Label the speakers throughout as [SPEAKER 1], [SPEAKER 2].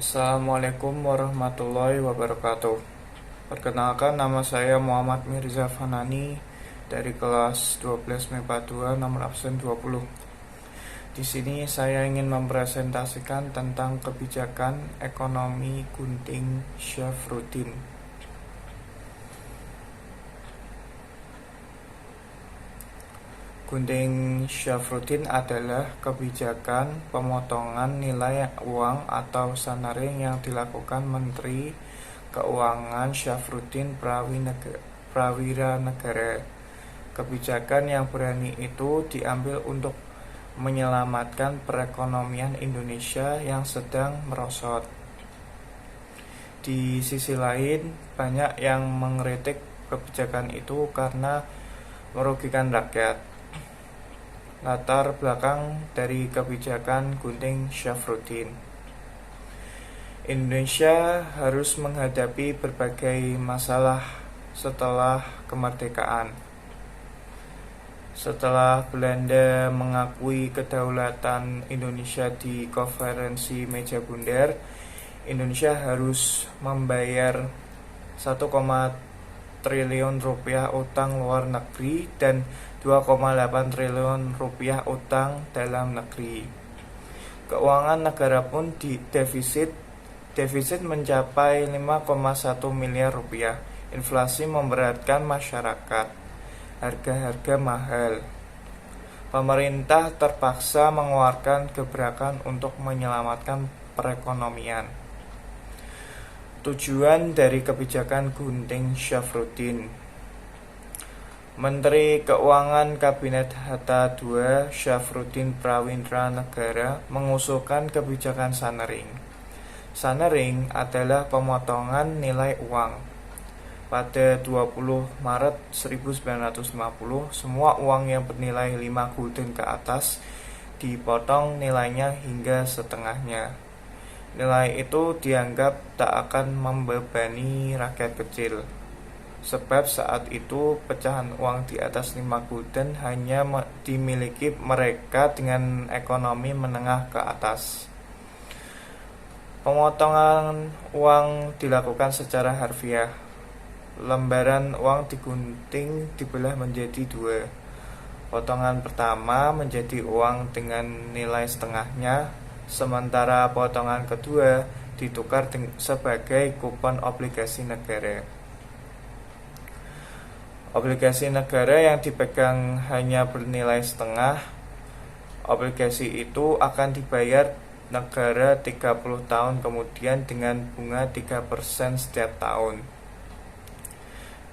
[SPEAKER 1] Assalamualaikum warahmatullahi wabarakatuh. Perkenalkan, nama saya Muhammad Mirza Fanani dari kelas 12 MIPA 2 nomor absen 20. Di sini saya ingin mempresentasikan tentang kebijakan ekonomi gunting Syafruddin. Gunting Syafruddin adalah kebijakan pemotongan nilai uang atau sanering yang dilakukan Menteri Keuangan Syafruddin Prawiranegara. Kebijakan yang berani itu diambil untuk menyelamatkan perekonomian Indonesia yang sedang merosot. Di sisi lain, banyak yang mengkritik kebijakan itu karena merugikan rakyat. Latar belakang dari kebijakan gunting Syafruddin. Indonesia harus menghadapi berbagai masalah setelah kemerdekaan. Setelah Belanda mengakui kedaulatan Indonesia di konferensi Meja Bundar, Indonesia harus membayar 1, triliun rupiah utang luar negeri dan 2,8 triliun rupiah utang dalam negeri. Keuangan negara pun defisit mencapai 5,1 miliar rupiah. Inflasi memberatkan masyarakat. Harga-harga mahal. Pemerintah terpaksa mengeluarkan gebrakan untuk menyelamatkan perekonomian. Tujuan dari kebijakan gunting Syafruddin. Menteri Keuangan Kabinet Hatta II Syafruddin Prawiranegara mengusulkan kebijakan sanering. Sanering adalah pemotongan nilai uang. Pada 20 Maret 1950, semua uang yang bernilai 5 gulden ke atas dipotong nilainya hingga setengahnya. Nilai itu dianggap tak akan membebani rakyat kecil. Sebab saat itu pecahan uang di atas 5 gulden hanya dimiliki mereka dengan ekonomi menengah ke atas. Pemotongan uang dilakukan secara harfiah. Lembaran uang digunting dibelah menjadi 2. Potongan pertama menjadi uang dengan nilai setengahnya, sementara potongan kedua ditukar sebagai kupon obligasi negara. Obligasi negara yang dipegang hanya bernilai setengah. Obligasi itu akan dibayar negara 30 tahun kemudian dengan bunga 3% setiap tahun.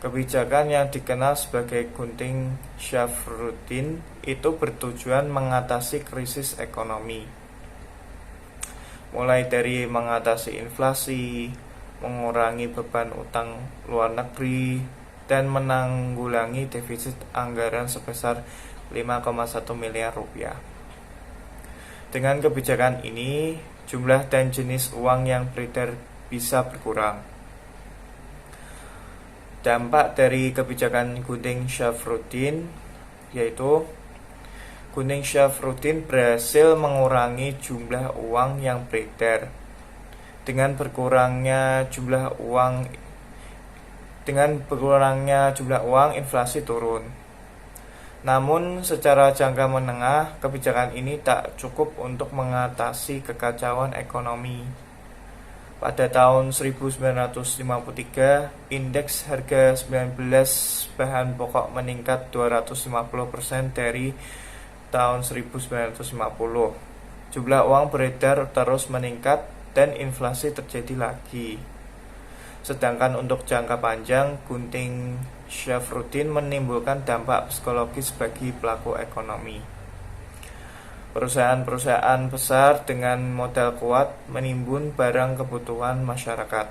[SPEAKER 1] Kebijakan yang dikenal sebagai gunting Syafruddin itu bertujuan mengatasi krisis ekonomi. Mulai dari mengatasi inflasi, mengurangi beban utang luar negeri, dan menanggulangi defisit anggaran sebesar 5,1 miliar rupiah. Dengan kebijakan ini, jumlah dan jenis uang yang beredar bisa berkurang. Dampak dari kebijakan gunting Syafruddin yaitu gunting Syafruddin berhasil mengurangi jumlah uang yang beredar. Dengan berkurangnya jumlah uang, inflasi turun. Namun secara jangka menengah, kebijakan ini tak cukup untuk mengatasi kekacauan ekonomi. Pada tahun 1953, indeks harga 19 bahan pokok meningkat 250% dari tahun 1950. Jumlah uang beredar terus meningkat dan inflasi terjadi lagi. Sedangkan untuk jangka panjang, gunting Syafruddin menimbulkan dampak psikologis bagi pelaku ekonomi. Perusahaan-perusahaan besar dengan modal kuat menimbun barang kebutuhan masyarakat.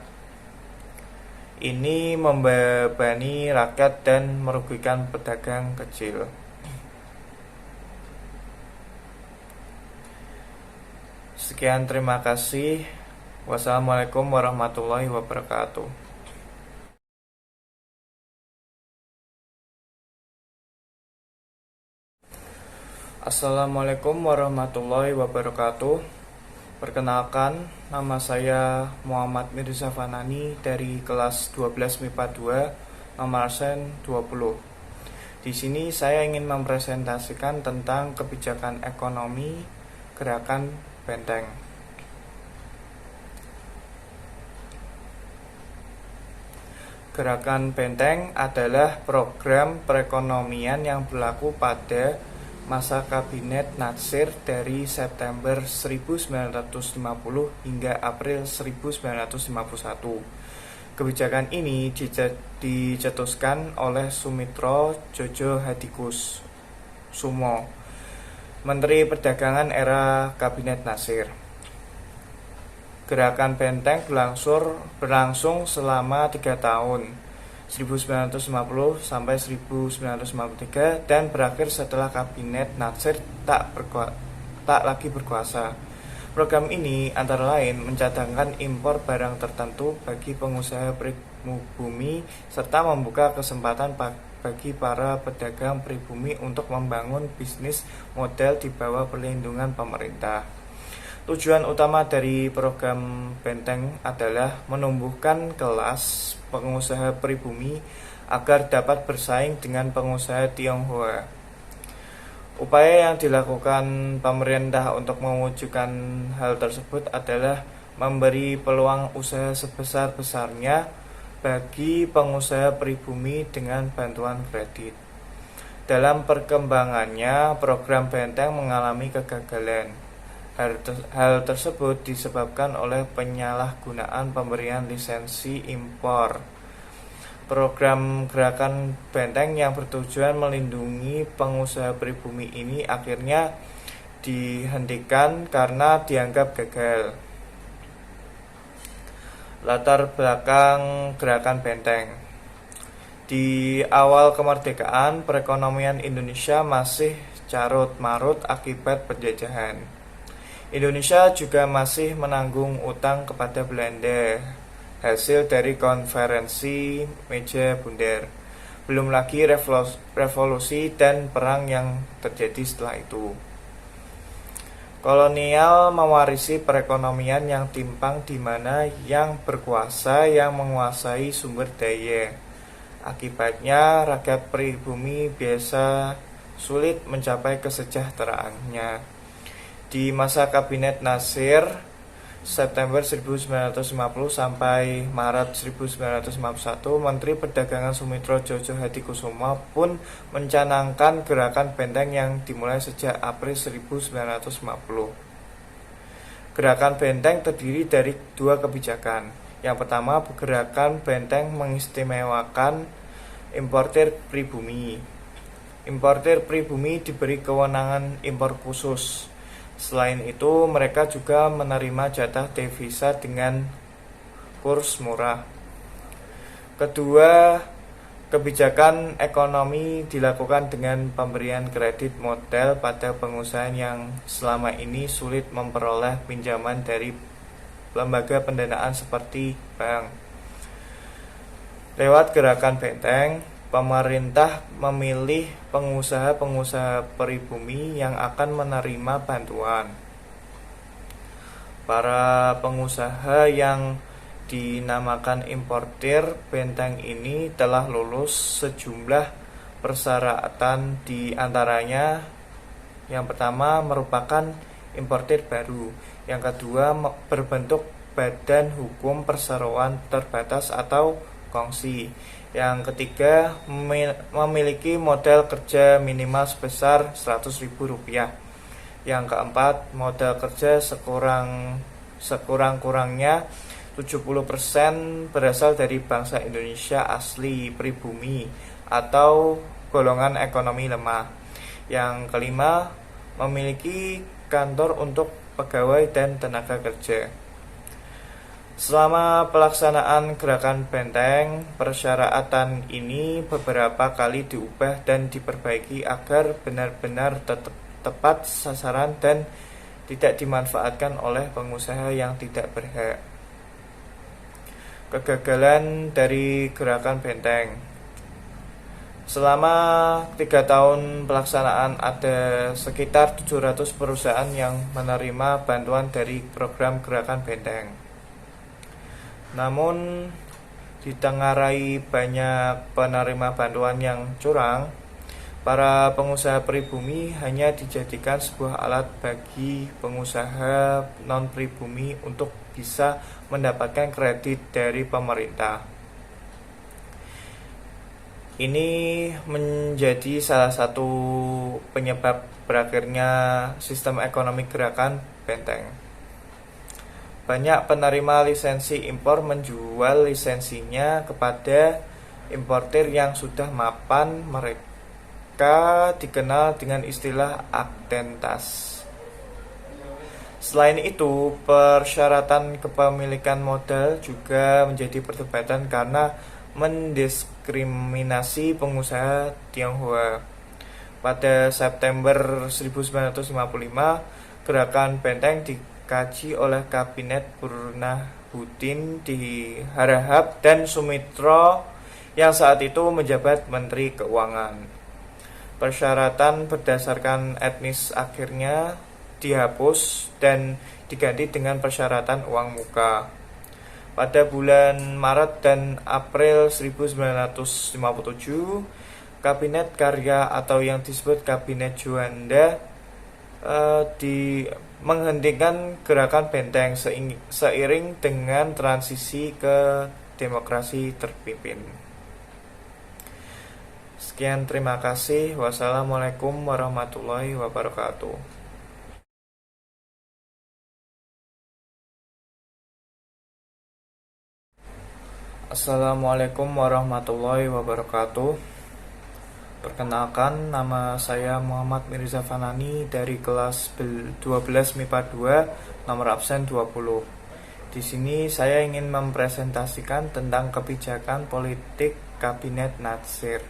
[SPEAKER 1] Ini membebani rakyat dan merugikan pedagang kecil. Sekian, terima kasih. Wassalamualaikum warahmatullahi wabarakatuh. Assalamualaikum warahmatullahi wabarakatuh. Perkenalkan, nama saya Muhammad Mirza Fanani dari kelas 12 MIPA 2, nomor absen 20. Di sini saya ingin mempresentasikan tentang kebijakan ekonomi Gerakan Benteng. Gerakan Benteng adalah program perekonomian yang berlaku pada masa Kabinet Natsir dari September 1950 hingga April 1951. Kebijakan ini dicetuskan oleh Sumitro Jojo Hadikusumo, Menteri Perdagangan era Kabinet Natsir. Gerakan Benteng berlangsung selama 3 tahun, 1950 sampai 1953, dan berakhir setelah Kabinet Natsir tak lagi berkuasa. Program ini antara lain mencadangkan impor barang tertentu bagi pengusaha pribumi serta membuka kesempatan bagi para pedagang pribumi untuk membangun bisnis model di bawah perlindungan pemerintah. Tujuan utama dari program Benteng adalah menumbuhkan kelas pengusaha pribumi agar dapat bersaing dengan pengusaha Tionghoa. Upaya yang dilakukan pemerintah untuk mewujudkan hal tersebut adalah memberi peluang usaha sebesar-besarnya bagi pengusaha pribumi dengan bantuan kredit. Dalam perkembangannya, program Benteng mengalami kegagalan. Hal tersebut disebabkan oleh penyalahgunaan pemberian lisensi impor. Program Gerakan Benteng yang bertujuan melindungi pengusaha pribumi ini akhirnya dihentikan karena dianggap gagal. Latar belakang Gerakan Benteng. Di awal kemerdekaan, perekonomian Indonesia masih carut-marut akibat penjajahan. Indonesia juga masih menanggung utang kepada Belanda, hasil dari konferensi meja bundar. Belum lagi revolusi dan perang yang terjadi setelah itu. Kolonial mewarisi perekonomian yang timpang di mana yang berkuasa yang menguasai sumber daya. Akibatnya rakyat pribumi biasa sulit mencapai kesejahteraannya. Di masa Kabinet Natsir September 1950 sampai Maret 1951, Menteri Perdagangan Sumitro Jojo Hadikusumo pun mencanangkan Gerakan Benteng yang dimulai sejak April 1950. Gerakan Benteng terdiri dari 2 kebijakan. Yang pertama, Gerakan Benteng mengistimewakan importir pribumi. Importir pribumi diberi kewenangan impor khusus. Selain itu, mereka juga menerima jatah devisa dengan kurs murah. Kedua, kebijakan ekonomi dilakukan dengan pemberian kredit modal pada pengusaha yang selama ini sulit memperoleh pinjaman dari lembaga pendanaan seperti bank. Lewat Gerakan Benteng, pemerintah memilih pengusaha-pengusaha pribumi yang akan menerima bantuan. Para pengusaha yang dinamakan importir Benteng ini telah lulus sejumlah persyaratan, di antaranya yang pertama merupakan importir baru, yang kedua berbentuk badan hukum perseroan terbatas atau kongsi, yang ketiga memiliki modal kerja minimal sebesar Rp100.000, yang keempat modal kerja sekurang-kurangnya 70% berasal dari bangsa Indonesia asli pribumi atau golongan ekonomi lemah, yang kelima memiliki kantor untuk pegawai dan tenaga kerja. Selama pelaksanaan Gerakan Benteng, persyaratan ini beberapa kali diubah dan diperbaiki agar benar-benar tepat sasaran dan tidak dimanfaatkan oleh pengusaha yang tidak berhak. Kegagalan dari Gerakan Benteng. Selama 3 tahun pelaksanaan ada sekitar 700 perusahaan yang menerima bantuan dari program Gerakan Benteng. Namun ditengarai banyak penerima bantuan yang curang, para pengusaha pribumi hanya dijadikan sebuah alat bagi pengusaha non-pribumi untuk bisa mendapatkan kredit dari pemerintah. Ini menjadi salah satu penyebab berakhirnya sistem ekonomi Gerakan Benteng. Banyak penerima lisensi impor menjual lisensinya kepada importir yang sudah mapan. Mereka dikenal dengan istilah aktentitas. Selain itu, persyaratan kepemilikan modal juga menjadi perdebatan karena mendiskriminasi pengusaha Tionghoa. Pada September 1955, Gerakan Benteng dikaji oleh Kabinet Burhanuddin di Harahap dan Sumitro yang saat itu menjabat Menteri Keuangan. Persyaratan berdasarkan etnis akhirnya dihapus dan diganti dengan persyaratan uang muka. Pada bulan Maret dan April 1957, Kabinet Karya atau yang disebut Kabinet Juanda menghentikan Gerakan Benteng seiring dengan transisi ke demokrasi terpimpin. Sekian, terima kasih. Wassalamualaikum warahmatullahi wabarakatuh. Assalamualaikum warahmatullahi wabarakatuh. Perkenalkan, nama saya Muhammad Mirza Fanani dari kelas 12 MIPA 2, nomor absen 20. Di sini saya ingin mempresentasikan tentang kebijakan politik Kabinet Natsir.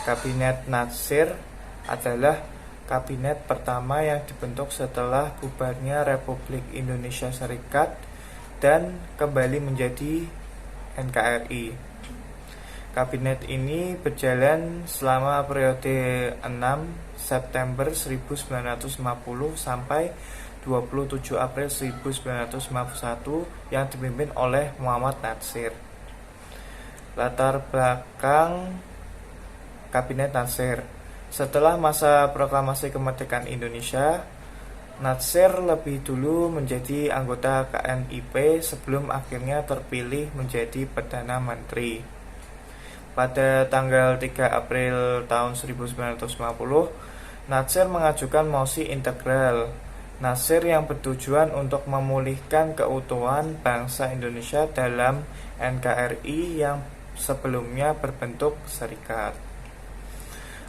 [SPEAKER 1] Kabinet Natsir adalah kabinet pertama yang dibentuk setelah bubarnya Republik Indonesia Serikat dan kembali menjadi NKRI. Kabinet ini berjalan selama periode 6 September 1950 sampai 27 April 1951 yang dipimpin oleh Muhammad Natsir. Latar belakang Kabinet Natsir. Setelah masa proklamasi kemerdekaan Indonesia, Natsir lebih dulu menjadi anggota KNIP sebelum akhirnya terpilih menjadi Perdana Menteri. Pada tanggal 3 April tahun 1950, Natsir mengajukan mosi integral Natsir yang bertujuan untuk memulihkan keutuhan bangsa Indonesia dalam NKRI yang sebelumnya berbentuk serikat.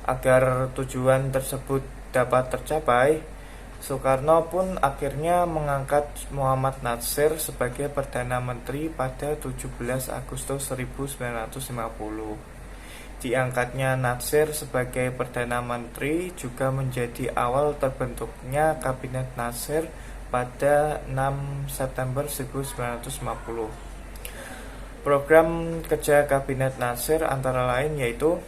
[SPEAKER 1] Agar tujuan tersebut dapat tercapai, Soekarno pun akhirnya mengangkat Muhammad Natsir sebagai Perdana Menteri pada 17 Agustus 1950. Diangkatnya Natsir sebagai Perdana Menteri juga menjadi awal terbentuknya Kabinet Natsir pada 6 September 1950. Program kerja Kabinet Natsir antara lain yaitu: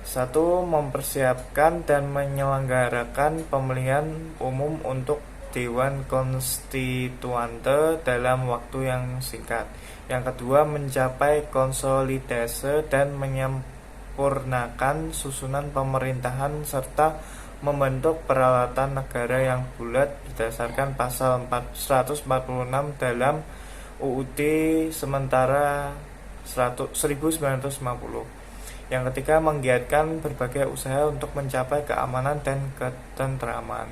[SPEAKER 1] 1. Mempersiapkan dan menyelenggarakan pemilihan umum untuk Dewan Konstituante dalam waktu yang singkat. Yang kedua, mencapai konsolidase dan menyempurnakan susunan pemerintahan serta membentuk peralatan negara yang bulat berdasarkan pasal 146 dalam UUD sementara 1950. Yang ketiga, menggiatkan berbagai usaha untuk mencapai keamanan dan ketentraman.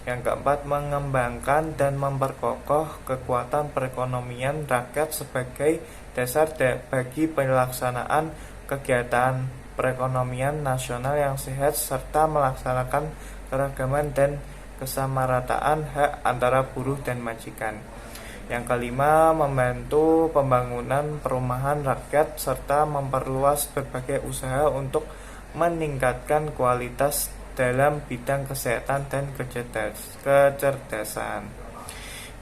[SPEAKER 1] Yang keempat, mengembangkan dan memperkokoh kekuatan perekonomian rakyat sebagai dasar bagi pelaksanaan kegiatan perekonomian nasional yang sehat serta melaksanakan keragaman dan kesamarataan hak antara buruh dan majikan. Yang kelima, membantu pembangunan perumahan rakyat serta memperluas berbagai usaha untuk meningkatkan kualitas dalam bidang kesehatan dan kecerdasan.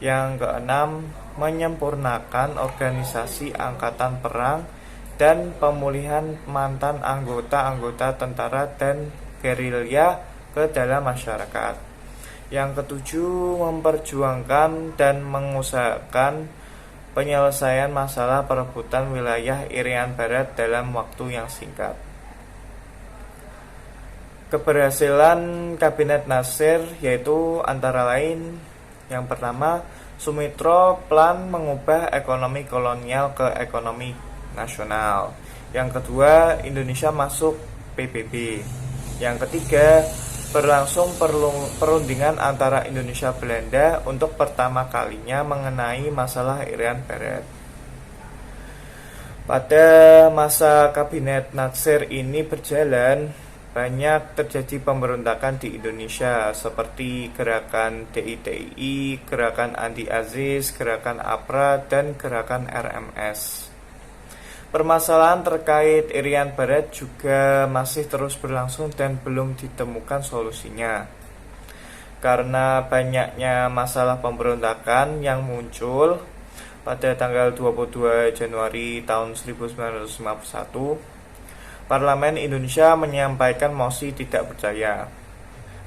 [SPEAKER 1] Yang keenam, menyempurnakan organisasi angkatan perang dan pemulihan mantan anggota-anggota tentara dan gerilya ke dalam masyarakat. Yang ketujuh, memperjuangkan dan mengusahakan penyelesaian masalah perebutan wilayah Irian Barat dalam waktu yang singkat. Keberhasilan Kabinet Nasir yaitu antara lain: yang pertama, Sumitra Plan mengubah ekonomi kolonial ke ekonomi nasional. Yang kedua, Indonesia masuk PBB. Yang ketiga, berlangsung perundingan antara Indonesia Belanda untuk pertama kalinya mengenai masalah Irian Barat. Pada masa Kabinet Nasir ini berjalan, banyak terjadi pemberontakan di Indonesia seperti gerakan DITI, gerakan Anti Aziz, gerakan APRA, dan gerakan RMS. Permasalahan terkait Irian Barat juga masih terus berlangsung dan belum ditemukan solusinya. Karena banyaknya masalah pemberontakan yang muncul, pada tanggal 22 Januari tahun 1951, Parlemen Indonesia menyampaikan mosi tidak percaya.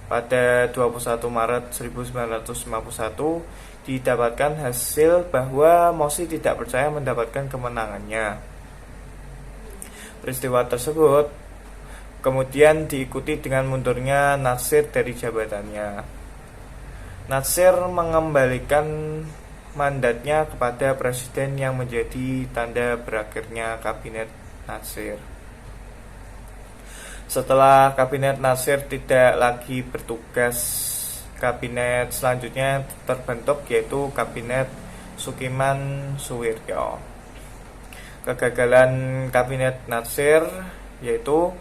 [SPEAKER 1] Pada 21 Maret 1951 didapatkan hasil bahwa mosi tidak percaya mendapatkan kemenangannya. Peristiwa tersebut kemudian diikuti dengan mundurnya Nasir dari jabatannya. Nasir mengembalikan mandatnya kepada presiden yang menjadi tanda berakhirnya Kabinet Nasir. Setelah Kabinet Nasir tidak lagi bertugas, kabinet selanjutnya terbentuk yaitu Kabinet Sukiman-Suwiryo. Kegagalan Kabinet Nasir yaitu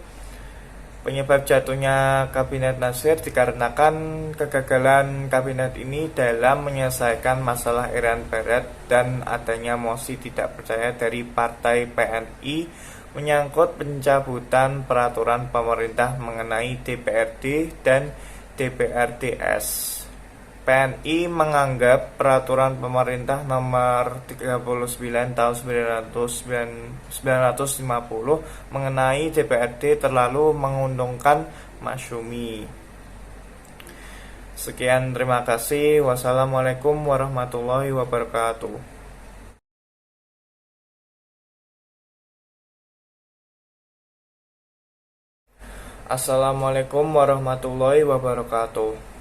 [SPEAKER 1] penyebab jatuhnya Kabinet Nasir dikarenakan kegagalan kabinet ini dalam menyelesaikan masalah Irian Barat dan adanya mosi tidak percaya dari Partai PNI menyangkut pencabutan peraturan pemerintah mengenai DPRD dan DPRDS. PNI menganggap peraturan pemerintah nomor 39 tahun 1950 mengenai DPRD terlalu menguntungkan Masyumi. Sekian, terima kasih. Wassalamualaikum warahmatullahi wabarakatuh. Assalamualaikum warahmatullahi wabarakatuh.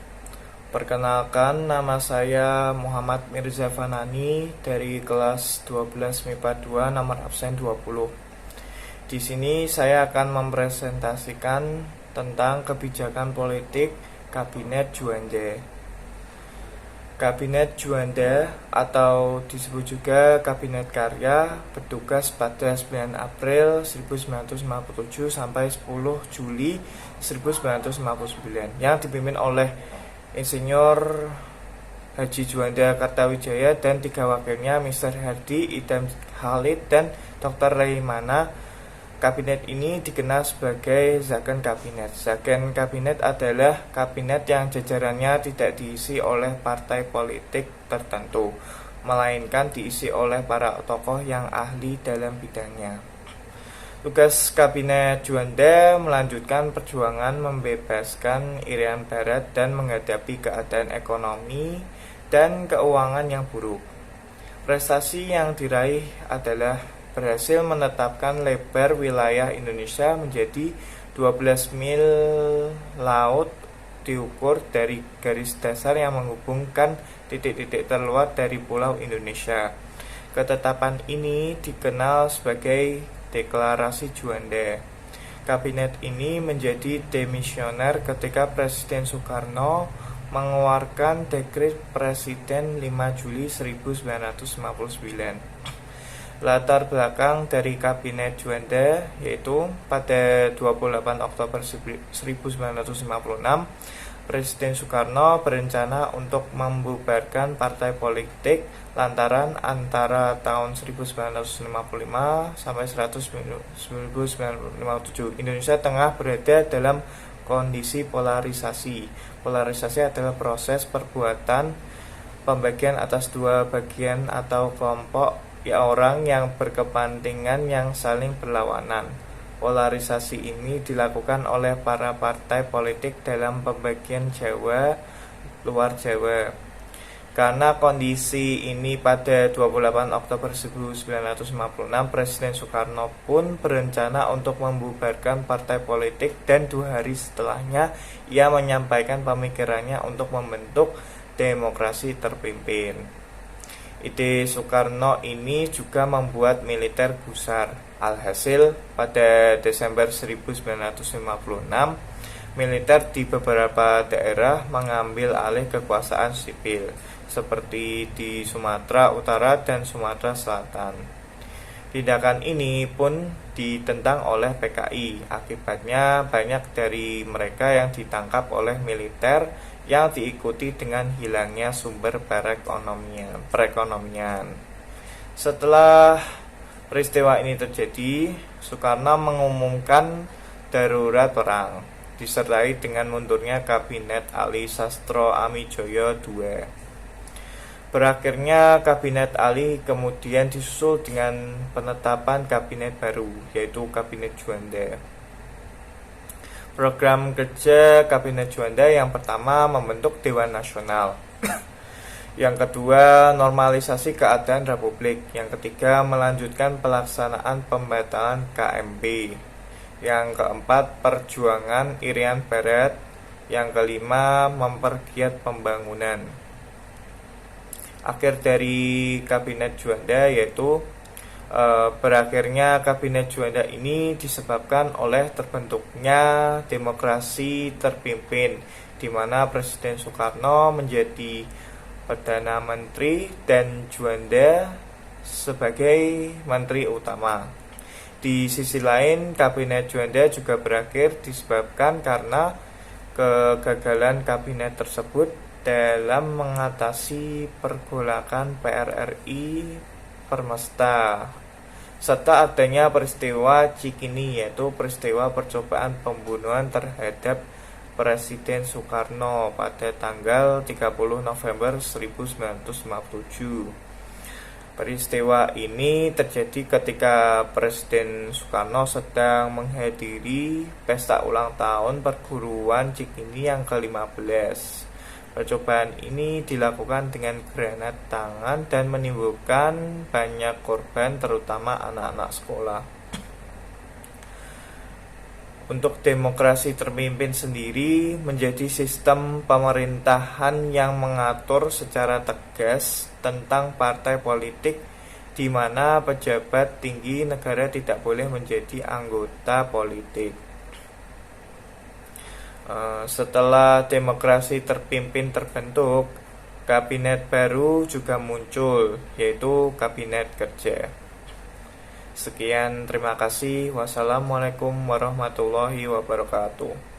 [SPEAKER 1] Perkenalkan, nama saya Muhammad Mirza Fanani dari kelas 12 MIPA 2 nomor absen 20. Di sini saya akan mempresentasikan tentang kebijakan politik Kabinet Juanda. Kabinet Juanda atau disebut juga Kabinet Karya bertugas pada 9 April 1957 sampai 10 Juli 1959 yang dipimpin oleh Insinyur Haji Juanda Kartawijaya dan 3 wakilnya Mr. Hardi, Idam Khalid, dan Dr. Raimana. Kabinet ini dikenal sebagai Zakon Kabinet. Zakon Kabinet adalah kabinet yang jajarannya tidak diisi oleh partai politik tertentu, melainkan diisi oleh para tokoh yang ahli dalam bidangnya. Tugas Kabinet Juanda melanjutkan perjuangan membebaskan Irian Barat dan menghadapi keadaan ekonomi dan keuangan yang buruk. Prestasi yang diraih adalah berhasil menetapkan lebar wilayah Indonesia menjadi 12 mil laut diukur dari garis dasar yang menghubungkan titik-titik terluar dari pulau Indonesia. Ketetapan ini dikenal sebagai Deklarasi Juanda. Kabinet ini menjadi demisioner ketika Presiden Soekarno mengeluarkan Dekret Presiden 5 Juli 1959. Latar belakang dari Kabinet Juanda yaitu pada 28 Oktober 1956 Presiden Soekarno berencana untuk membubarkan partai politik lantaran antara tahun 1955 sampai 1957 Indonesia tengah berada dalam kondisi polarisasi. Polarisasi adalah proses perbuatan pembagian atas dua bagian atau kelompok orang yang berkepentingan yang saling berlawanan. Polarisasi ini dilakukan oleh para partai politik dalam pembagian Jawa, luar Jawa. Karena kondisi ini pada 28 Oktober 1956, Presiden Soekarno pun berencana untuk membubarkan partai politik dan 2 hari setelahnya ia menyampaikan pemikirannya untuk membentuk demokrasi terpimpin. Ide Soekarno ini juga membuat militer gusar. Alhasil, pada Desember 1956, militer di beberapa daerah mengambil alih kekuasaan sipil, seperti di Sumatera Utara dan Sumatera Selatan. Tindakan ini pun ditentang oleh PKI. Akibatnya banyak dari mereka yang ditangkap oleh militer yang diikuti dengan hilangnya sumber perekonomian. Setelah peristiwa ini terjadi, Soekarno mengumumkan darurat perang, disertai dengan mundurnya Kabinet Ali Sastro Amijoyo II. Berakhirnya Kabinet Ali kemudian disusul dengan penetapan kabinet baru, yaitu Kabinet Juanda. Program kerja Kabinet Juanda yang pertama membentuk Dewan Nasional. Yang kedua, normalisasi keadaan Republik. Yang ketiga, melanjutkan pelaksanaan pembatalan KMB. Yang keempat, perjuangan Irian Barat. Yang kelima, mempergiat pembangunan. Akhir dari Kabinet Juanda yaitu berakhirnya Kabinet Juanda ini disebabkan oleh terbentuknya demokrasi terpimpin, di mana Presiden Soekarno menjadi Perdana Menteri dan Juanda sebagai Menteri Utama. Di sisi lain, Kabinet Juanda juga berakhir disebabkan karena kegagalan kabinet tersebut dalam mengatasi pergolakan PRRI Permesta, serta adanya peristiwa Cikini, yaitu peristiwa percobaan pembunuhan terhadap Presiden Soekarno pada tanggal 30 November 1957. Peristiwa ini terjadi ketika Presiden Soekarno sedang menghadiri pesta ulang tahun perguruan Cikini yang ke-15. Percobaan ini dilakukan dengan granat tangan dan menimbulkan banyak korban, terutama anak-anak sekolah. Untuk demokrasi terpimpin sendiri menjadi sistem pemerintahan yang mengatur secara tegas tentang partai politik, di mana pejabat tinggi negara tidak boleh menjadi anggota politik. Setelah demokrasi terpimpin terbentuk, kabinet baru juga muncul, yaitu Kabinet Kerja. Sekian, terima kasih. Wassalamualaikum warahmatullahi wabarakatuh.